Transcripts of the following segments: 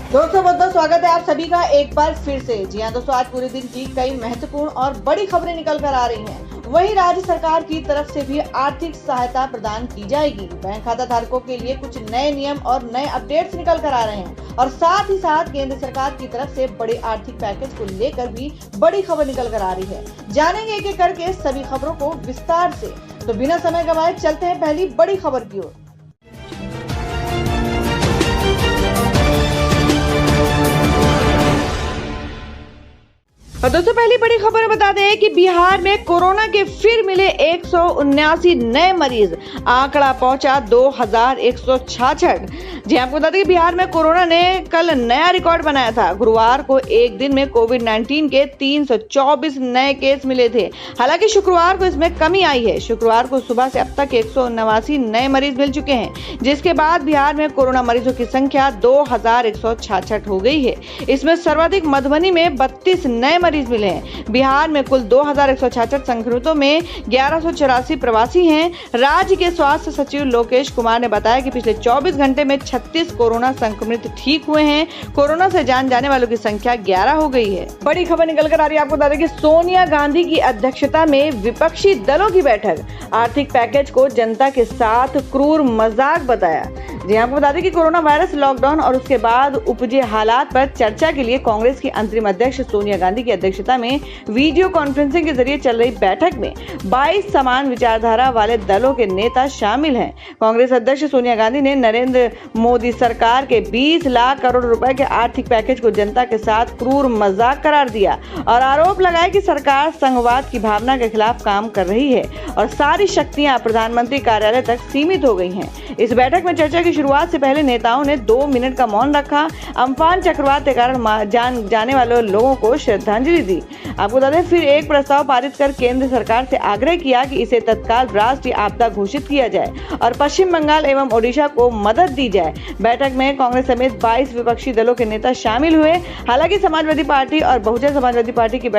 दोस्तों बहुत बहुत स्वागत है आप सभी का एक बार फिर से। जी हाँ दोस्तों, आज पूरे दिन की कई महत्वपूर्ण और बड़ी खबरें निकल कर आ रही हैं। वहीं राज्य सरकार की तरफ से भी आर्थिक सहायता प्रदान की जाएगी। बैंक खाता धारकों के लिए कुछ नए नियम और नए अपडेट्स निकल कर आ रहे हैं और साथ ही साथ केंद्र सरकार की तरफ से बड़े आर्थिक पैकेज को लेकर भी बड़ी खबर निकल कर आ रही है। जानेंगे एक एक करके सभी खबरों को विस्तार से। तो बिना समय गंवाए चलते हैं पहली बड़ी खबर की ओर। और दोस्तों पहली बड़ी खबर बता दें कि बिहार में कोरोना के फिर मिले 179 नए मरीज, आंकड़ा पहुंचा 2166। जी आपको बता दें कि बिहार में कोरोना ने कल नया रिकॉर्ड बनाया था। गुरुवार को एक दिन में कोविड-19 के 324 नए केस मिले थे। हालांकि शुक्रवार को इसमें कमी आई है। शुक्रवार को सुबह से अब तक 179 नए मरीज मिल चुके हैं, जिसके बाद बिहार में कोरोना मरीजों की संख्या 2166 हो गई है। इसमें सर्वाधिक मधुबनी में 32 नए मरीज मिले हैं। बिहार में कुल 2166 संक्रमितों में 1184 प्रवासी हैं। राज्य के स्वास्थ्य सचिव लोकेश कुमार ने बताया कि पिछले 24 घंटे में 36 कोरोना संक्रमित ठीक हुए हैं। कोरोना से जान जाने वालों की संख्या 11 हो गई है। बड़ी खबर निकल कर आ रही है। आपको बता दें कि सोनिया गांधी की अध्यक्षता में विपक्षी दलों की बैठक, आर्थिक पैकेज को जनता के साथ क्रूर मजाक बताया। जी आपको बता दें कि कोरोना वायरस, लॉकडाउन और उसके बाद उपजे हालात पर चर्चा के लिए कांग्रेस की अंतरिम अध्यक्ष सोनिया गांधी की अध्यक्षता में वीडियो कॉन्फ्रेंसिंग के जरिए चल रही बैठक में 22 समान विचारधारा वाले दलों के नेता शामिल हैं। कांग्रेस अध्यक्ष सोनिया गांधी ने नरेंद्र मोदी सरकार के 20 लाख करोड़ रुपए के आर्थिक पैकेज को जनता के साथ क्रूर मजाक करार दिया और आरोप लगाया कि सरकार संघवाद की भावना के खिलाफ काम कर रही है और सारी शक्तियां प्रधानमंत्री कार्यालय तक सीमित हो गई हैं। इस बैठक में चर्चा की शुरुआत से पहले नेताओं ने 2 मिनट का मौन रखा। अम्फान चक्रवात के कारण जान जाने वाले लोगों को श्रद्धांजलि दी। आपको बता दें, फिर एक प्रस्ताव पारित कर केंद्र सरकार से आग्रह किया कि इसे तत्काल राष्ट्रीय आपदा घोषित किया जाए और पश्चिम बंगाल एवं ओडिशा को मदद दी जाए। बैठक में कांग्रेस समेत 22 विपक्षी दलों के नेता शामिल हुए। हालांकि समाजवादी पार्टी और बहुजन समाजवादी पार्टी की इस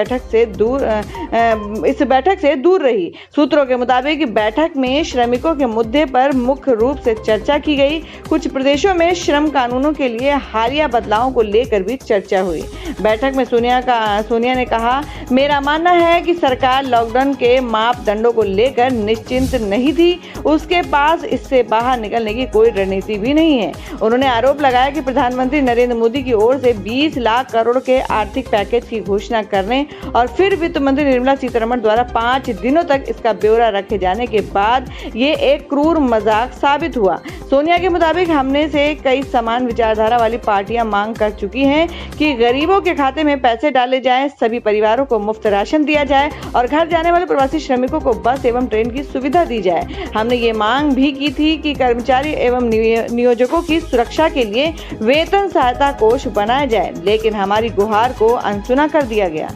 बैठक से दूर रही। सूत्रों के मुताबिक बैठक में श्रमिकों के मुद्दे पर मुख्य रूप से चर्चा की गई। कुछ प्रदेशों में श्रम कानूनों के लिए हालिया बदलावों को लेकर भी चर्चा हुई। बैठक में सोनिया ने कहा, मेरा मानना है कि सरकार लॉकडाउन के मापदंडों को लेकर निश्चिंत नहीं थी। उसके पास इससे बाहर निकलने की कोई रणनीति भी नहीं है। उन्होंने आरोप लगाया कि प्रधानमंत्री नरेंद्र मोदी की ओर से 20 लाख करोड़ के आर्थिक पैकेज की घोषणा करने और फिर वित्त मंत्री निर्मला सीतारमण द्वारा 5 दिनों तक इसका ब्यौरा रखे जाने के बाद ये एक क्रूर मजाक साबित हुआ। सोनिया के मुताबिक हमने से कई समान विचारधारा वाली पार्टियां मांग कर चुकी हैं कि गरीबों के खाते में पैसे डाले जाएं, सभी परिवारों को मुफ्त राशन दिया जाए और घर जाने वाले प्रवासी श्रमिकों को बस एवं ट्रेन की सुविधा दी जाए। हमने ये मांग भी की थी कि कर्मचारी एवं नियोजकों की सुरक्षा के लिए वेतन सहायता कोष बनाया जाए, लेकिन हमारी गुहार को अनसुना कर दिया गया।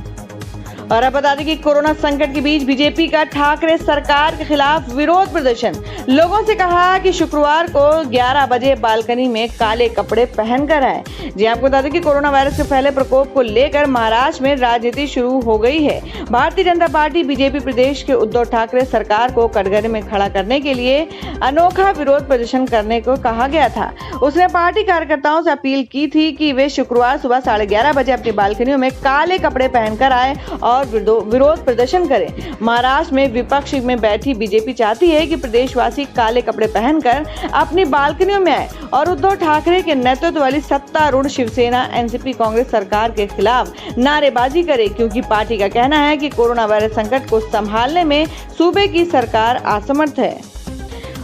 और अब बता दें कि कोरोना संकट के बीच बीजेपी का ठाकरे सरकार के खिलाफ विरोध प्रदर्शन। लोगों से कहा कि शुक्रवार को 11 बजे बालकनी में काले कपड़े पहनकर आए। जी आपको बता दें कि कोरोना वायरस के फैले प्रकोप को लेकर महाराष्ट्र में राजनीति शुरू हो गई है। भारतीय जनता पार्टी बीजेपी प्रदेश के उद्धव ठाकरे सरकार को कटघरे में खड़ा करने के लिए अनोखा विरोध प्रदर्शन करने को कहा गया था। उसने पार्टी कार्यकर्ताओं से अपील की थी कि वे शुक्रवार सुबह 11:30 बजे अपनी बालकनियों में काले कपड़े पहनकर आए और विरोध प्रदर्शन करें। महाराष्ट्र में विपक्ष में बैठी बीजेपी चाहती है कि प्रदेशवासी काले कपड़े पहनकर अपनी बालकनियों में आए और उद्धव ठाकरे के नेतृत्व वाली सत्तारूढ़ शिवसेना एनसीपी कांग्रेस सरकार के खिलाफ नारेबाजी करे, क्योंकि पार्टी का कहना है कि कोरोना वायरस संकट को संभालने में सूबे की सरकार असमर्थ है।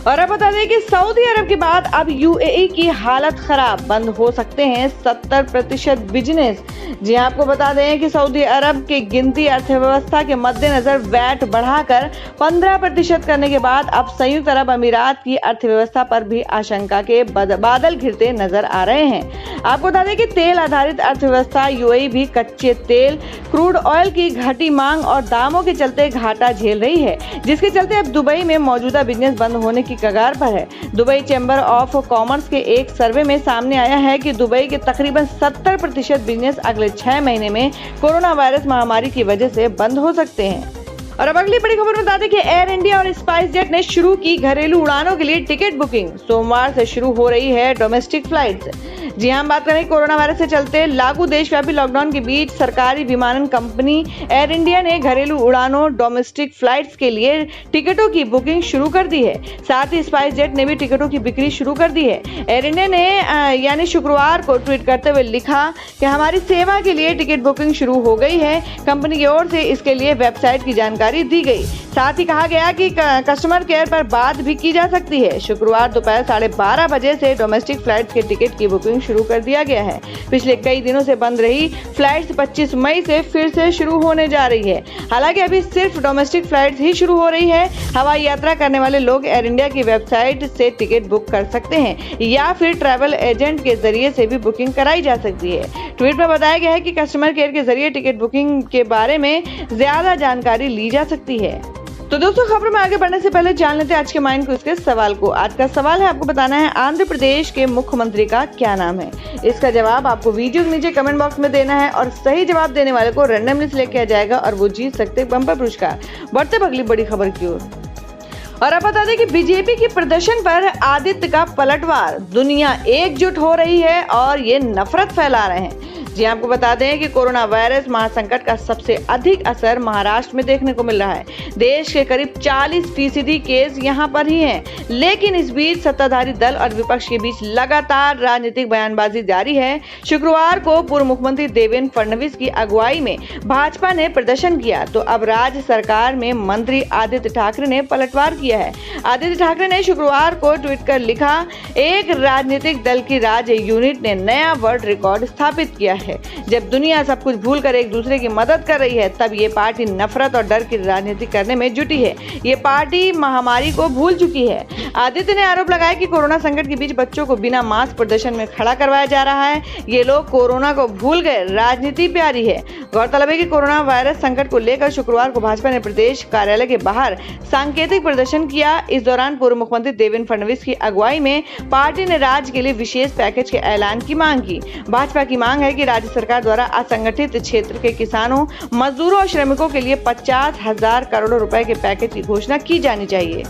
और अब बता दें कि सऊदी अरब के बाद अब यूएई की हालत खराब, बंद हो सकते हैं 70% बिजनेस। जी आपको बता दें कि सऊदी अरब के गिनती अर्थव्यवस्था के मद्देनजर वैट बढ़ाकर 15% करने के बाद अब संयुक्त अरब अमीरात की अर्थव्यवस्था पर भी आशंका के बादल घिरते नजर आ रहे हैं। आपको बता दें कि तेल आधारित अर्थव्यवस्था यूएई भी कच्चे तेल, क्रूड ऑयल की घटी मांग और दामों के चलते घाटा झेल रही है, जिसके चलते अब दुबई में मौजूदा बिजनेस बंद होने की कगार पर है। दुबई चैम्बर ऑफ कॉमर्स के एक सर्वे में सामने आया है कि दुबई के तकरीबन 70% बिजनेस अगले 6 महीने में कोरोना वायरस महामारी की वजह से बंद हो सकते हैं। और अब अगली बड़ी खबर बता दें कि एयर इंडिया और स्पाइस जेट ने शुरू की घरेलू उड़ानों के लिए टिकट बुकिंग। सोमवार से शुरू हो रही है डोमेस्टिक फ्लाइट्स। जी हाँ, हम बात करें कोरोना वायरस से चलते लागू देशव्यापी लॉकडाउन के बीच सरकारी विमानन कंपनी एयर इंडिया ने घरेलू उड़ानों डोमेस्टिक फ्लाइट्स के लिए टिकटों की बुकिंग शुरू कर दी है। साथ ही स्पाइस जेट ने भी टिकटों की बिक्री शुरू कर दी है। एयर इंडिया ने यानी शुक्रवार को ट्वीट करते हुए लिखा कि हमारी सेवा के लिए टिकट बुकिंग शुरू हो गई है। कंपनी की ओर से इसके लिए वेबसाइट की जानकारी दी गई। साथ ही कहा गया कि कस्टमर केयर पर बात भी की जा सकती है। शुक्रवार दोपहर 12:30 बजे से डोमेस्टिक फ्लाइट्स के टिकट की बुकिंग शुरू कर दिया गया है। पिछले कई दिनों से बंद रही फ्लाइट्स 25 मई से फिर से शुरू होने जा रही है। हालांकि अभी सिर्फ डोमेस्टिक फ्लाइट्स ही शुरू हो रही है। हवाई यात्रा करने वाले लोग एयर इंडिया की वेबसाइट से टिकट बुक कर सकते हैं या फिर ट्रैवल एजेंट के जरिए से भी बुकिंग कराई जा सकती है। ट्वीट में बताया गया है कि कस्टमर केयर के जरिए टिकट बुकिंग के बारे में ज्यादा जानकारी ली जा सकती है। तो दोस्तों, खबर में आगे बढ़ने से पहले जान लेते हैं आज के माइंड क्विज के सवाल को। आज का सवाल है, आपको बताना है आंध्र प्रदेश के मुख्यमंत्री का क्या नाम है। इसका जवाब आपको वीडियो के नीचे कमेंट बॉक्स में देना है और सही जवाब देने वाले को रैंडमली सिलेक्ट किया जाएगा और वो जीत सकते हैं बम्पर पुरस्कार। बढ़ते अगली बड़ी खबर की ओर। और अब बता दें कि बीजेपी के प्रदर्शन पर आदित्य का पलटवार, दुनिया एकजुट हो रही है और ये नफरत फैला रहे हैं। जी आपको बता दें कि कोरोना वायरस महासंकट का सबसे अधिक असर महाराष्ट्र में देखने को मिल रहा है। देश के करीब 40% केस यहां पर ही हैं। लेकिन इस बीच सत्ताधारी दल और विपक्ष के बीच लगातार राजनीतिक बयानबाजी जारी है। शुक्रवार को पूर्व मुख्यमंत्री देवेंद्र फडणवीस की अगुवाई में भाजपा ने प्रदर्शन किया तो अब राज्य सरकार में मंत्री आदित्य ठाकरे ने पलटवार किया है। आदित्य ठाकरे ने शुक्रवार को ट्वीट कर लिखा, एक राजनीतिक दल की राज्य यूनिट ने नया वर्ल्ड रिकॉर्ड स्थापित किया है। जब दुनिया सब कुछ भूलकर एक दूसरे की मदद कर रही है, तब ये पार्टी नफरत और डर की राजनीति करने में जुटी है। ये पार्टी महामारी को भूल चुकी है। आदित्य ने आरोप लगाया कि कोरोना संकट के बीच बच्चों को बिना मास्क प्रदर्शन में खड़ा करवाया जा रहा है। ये लोग कोरोना को भूल गए, राजनीति प्यारी है। गौरतलब है कि कोरोना वायरस संकट को लेकर शुक्रवार को भाजपा ने प्रदेश कार्यालय के बाहर सांकेतिक प्रदर्शन किया। इस दौरान पूर्व मुख्यमंत्री देवेंद्र फडणवीस की अगुवाई में पार्टी ने राज्य के लिए विशेष पैकेज के ऐलान की मांग की। भाजपा की मांग है कि राज्य सरकार द्वारा असंगठित क्षेत्र के किसानों, मजदूरों और श्रमिकों के लिए 50,000 करोड़ रुपए के पैकेज की घोषणा की जानी चाहिए।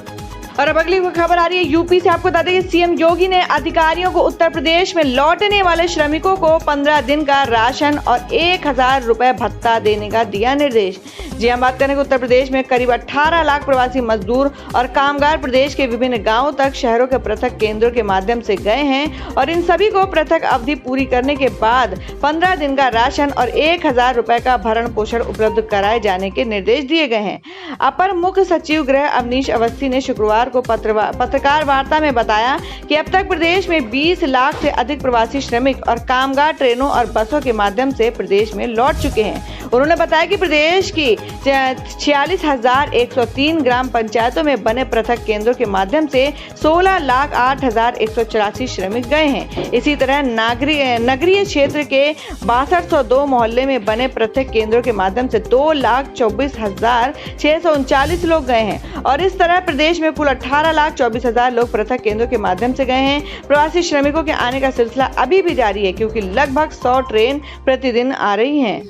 और अब अगली खबर आ रही है यूपी से। आपको बता दें कि सीएम योगी ने अधिकारियों को उत्तर प्रदेश में लौटने वाले श्रमिकों को 15 दिन का राशन और 1,000 रुपए भत्ता देने का दिया निर्देश। जी हम बात करें कि उत्तर प्रदेश में करीब 18 लाख प्रवासी मजदूर और कामगार प्रदेश के विभिन्न गांवों तक शहरों के पृथक केंद्रों के माध्यम से गए हैं और इन सभी को पृथक अवधि पूरी करने के बाद 15 दिन का राशन और 1,000 रुपए का भरण पोषण उपलब्ध कराए जाने के निर्देश दिए गए हैं। अपर मुख्य सचिव गृह अवनीश अवस्थी ने शुक्रवार को पत्रकार वार्ता में बताया कि अब तक प्रदेश में 20 लाख से अधिक प्रवासी श्रमिक और कामगार ट्रेनों और बसों के माध्यम से प्रदेश में लौट चुके हैं। उन्होंने बताया कि प्रदेश की 46,103 ग्राम पंचायतों में बने पृथक केंद्रों के माध्यम से 16,08,184 श्रमिक गए हैं। इसी तरह नगरीय क्षेत्र के 6202 मोहल्ले में बने पृथक केंद्रों के माध्यम से 2,24,639 लोग गए हैं और इस तरह प्रदेश में कुल 18,24,000 लोग पृथक केंद्रों के माध्यम से गए हैं। प्रवासी श्रमिकों के आने का सिलसिला अभी भी जारी है क्योंकि लगभग 100 ट्रेन प्रतिदिन आ रही हैं।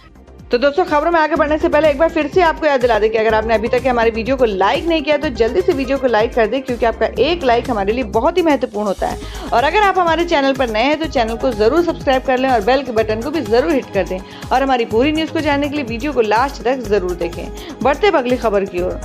तो दोस्तों, खबरों में आगे बढ़ने से पहले एक बार फिर से आपको याद दिला दें कि अगर आपने अभी तक हमारे वीडियो को लाइक नहीं किया तो जल्दी से वीडियो को लाइक कर दें क्योंकि आपका एक लाइक हमारे लिए बहुत ही महत्वपूर्ण होता है। और अगर आप हमारे चैनल पर नए हैं तो चैनल को जरूर सब्सक्राइब कर लें और बेल के बटन को भी जरूर हिट कर दें और हमारी पूरी न्यूज को जानने के लिए वीडियो को लास्ट तक जरूर देखें। बढ़ते अगली खबर की ओर।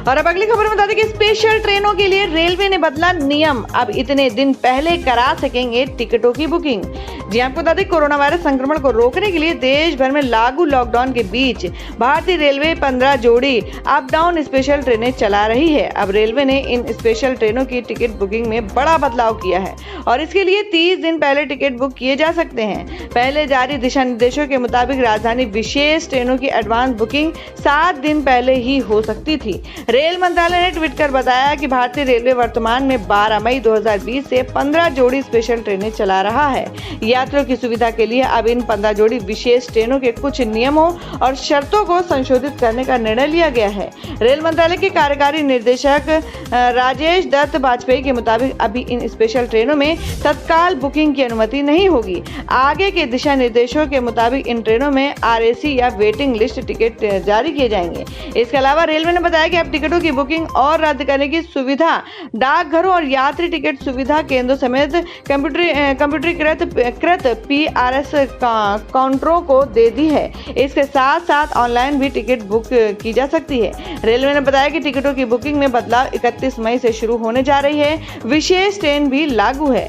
और अब अगली खबर बता दें कि स्पेशल ट्रेनों के लिए रेलवे ने बदला नियम, अब इतने दिन पहले करा सकेंगे टिकटों की बुकिंग। जी आपको बता दें, कोरोना वायरस संक्रमण को रोकने के लिए देश भर में लागू लॉकडाउन के बीच भारतीय रेलवे 15 जोड़ी अप डाउन स्पेशल ट्रेनें चला रही है। अब रेलवे ने इन स्पेशल ट्रेनों की टिकट बुकिंग में बड़ा बदलाव किया है और इसके लिए 30 दिन पहले टिकट बुक किए जा सकते हैं। पहले जारी दिशा निर्देशों के मुताबिक राजधानी विशेष ट्रेनों की एडवांस बुकिंग 7 दिन पहले ही हो सकती थी। रेल मंत्रालय ने ट्वीट कर बताया कि भारतीय रेलवे वर्तमान में 12 मई 2020 से 15 जोड़ी स्पेशल ट्रेनें चला रहा है। यात्रियों की सुविधा के लिए अब इन 15 जोड़ी विशेष ट्रेनों के कुछ नियमों और शर्तों को संशोधित करने का निर्णय लिया गया है। रेल मंत्रालय के कार्यकारी निर्देशक राजेश दत्त बाजपेयी के मुताबिक अभी इन स्पेशल ट्रेनों में तत्काल बुकिंग की अनुमति नहीं होगी। आगे के दिशा निर्देशों के मुताबिक इन ट्रेनों में RAC या वेटिंग लिस्ट टिकट जारी किए जाएंगे। इसके अलावा रेलवे ने बताया कि अब टिकटों की बुकिंग और रद्द करने की सुविधा डाकघरों और यात्री टिकट सुविधा केंद्रों समेत कंप्यूटरीकृत PRS काउंटरों को दे दी है। इसके साथ साथ ऑनलाइन भी टिकट बुक की जा सकती है। रेलवे ने बताया कि टिकटों की बुकिंग में बदलाव 31 मई से शुरू होने जा रही है। विशेष ट्रेन भी लागू है।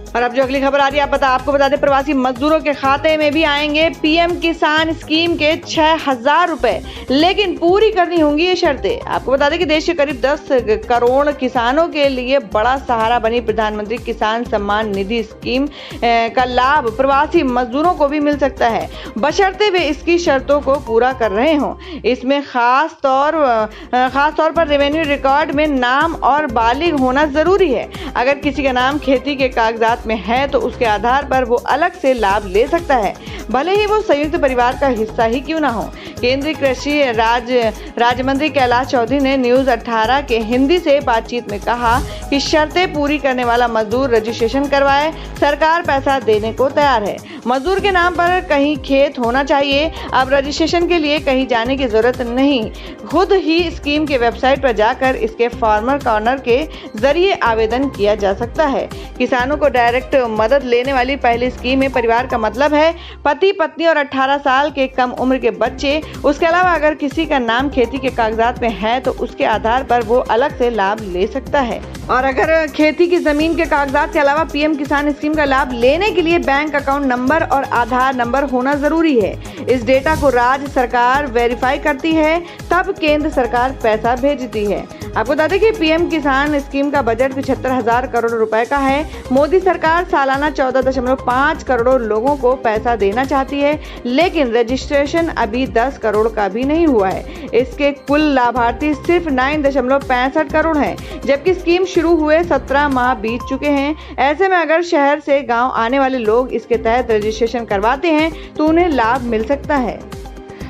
और अब जो अगली खबर आ रही है आपको बता दें, प्रवासी मजदूरों के खाते में भी आएंगे PM किसान स्कीम के 6,000 रुपए, लेकिन पूरी करनी होंगी ये शर्तें। आपको बता दें कि देश के करीब 10 करोड़ किसानों के लिए बड़ा सहारा बनी प्रधानमंत्री किसान सम्मान निधि स्कीम का लाभ प्रवासी मजदूरों को भी मिल सकता है, बशर्ते वे इसकी शर्तों को पूरा कर रहे हों। इसमें खास तौर पर रेवेन्यू रिकॉर्ड में नाम और बालिग होना जरूरी है। अगर किसी का नाम खेती के कागजात में है तो उसके आधार पर वो अलग से लाभ ले सकता है, भले ही वो संयुक्त परिवार का हिस्सा ही क्यों ना हो। केंद्रीय कृषि राज्य मंत्री कैलाश चौधरी ने न्यूज़ 18 के हिंदी से बातचीत में कहा कि शर्तें पूरी करने वाला मजदूर रजिस्ट्रेशन करवाए, सरकार पैसा देने को तैयार है। मजदूर के नाम पर कहीं खेत होना चाहिए। अब रजिस्ट्रेशन के लिए कहीं जाने की जरूरत नहीं, खुद ही स्कीम के वेबसाइट पर जाकर इसके फार्मर कॉर्नर के जरिए आवेदन किया जा सकता है। किसानों को डायरेक्ट मदद लेने वाली पहली स्कीम में परिवार का मतलब है पति पत्नी और 18 साल के कम उम्र के बच्चे। उसके अलावा अगर किसी का नाम खेती के कागजात में है तो उसके आधार पर वो अलग से लाभ ले सकता है। और अगर खेती की जमीन के कागजात के अलावा PM किसान स्कीम का लाभ लेने के लिए बैंक अकाउंट नंबर और आधार नंबर होना जरूरी है। इस डेटा को राज्य सरकार वेरीफाई करती है, तब केंद्र सरकार पैसा भेजती है। आपको बता दें कि PM किसान स्कीम का बजट 75,000 करोड़ रुपए का है। मोदी सरकार सालाना 14.5 करोड़ लोगों को पैसा देना चाहती है, लेकिन रजिस्ट्रेशन अभी 10 करोड़ का भी नहीं हुआ है। इसके कुल लाभार्थी सिर्फ 9.65 करोड़ हैं, जबकि स्कीम शुरू हुए 17 माह बीत चुके हैं। ऐसे में अगर शहर से गांव आने वाले लोग इसके तहत रजिस्ट्रेशन करवाते हैं तो उन्हें लाभ मिल सकता है।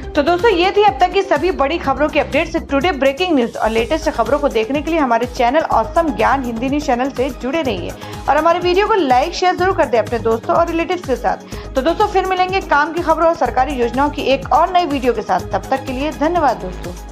तो दोस्तों, ये थी अब तक की सभी बड़ी खबरों की अपडेट्स। टुडे ब्रेकिंग न्यूज और लेटेस्ट खबरों को देखने के लिए हमारे चैनल ऑसम ज्ञान हिंदी न्यूज चैनल से जुड़े रहिए और हमारे वीडियो को लाइक शेयर जरूर कर दें अपने दोस्तों और रिलेटिव्स के साथ। तो दोस्तों, फिर मिलेंगे काम की खबरों और सरकारी योजनाओं की एक और नई वीडियो के साथ। तब तक के लिए धन्यवाद दोस्तों।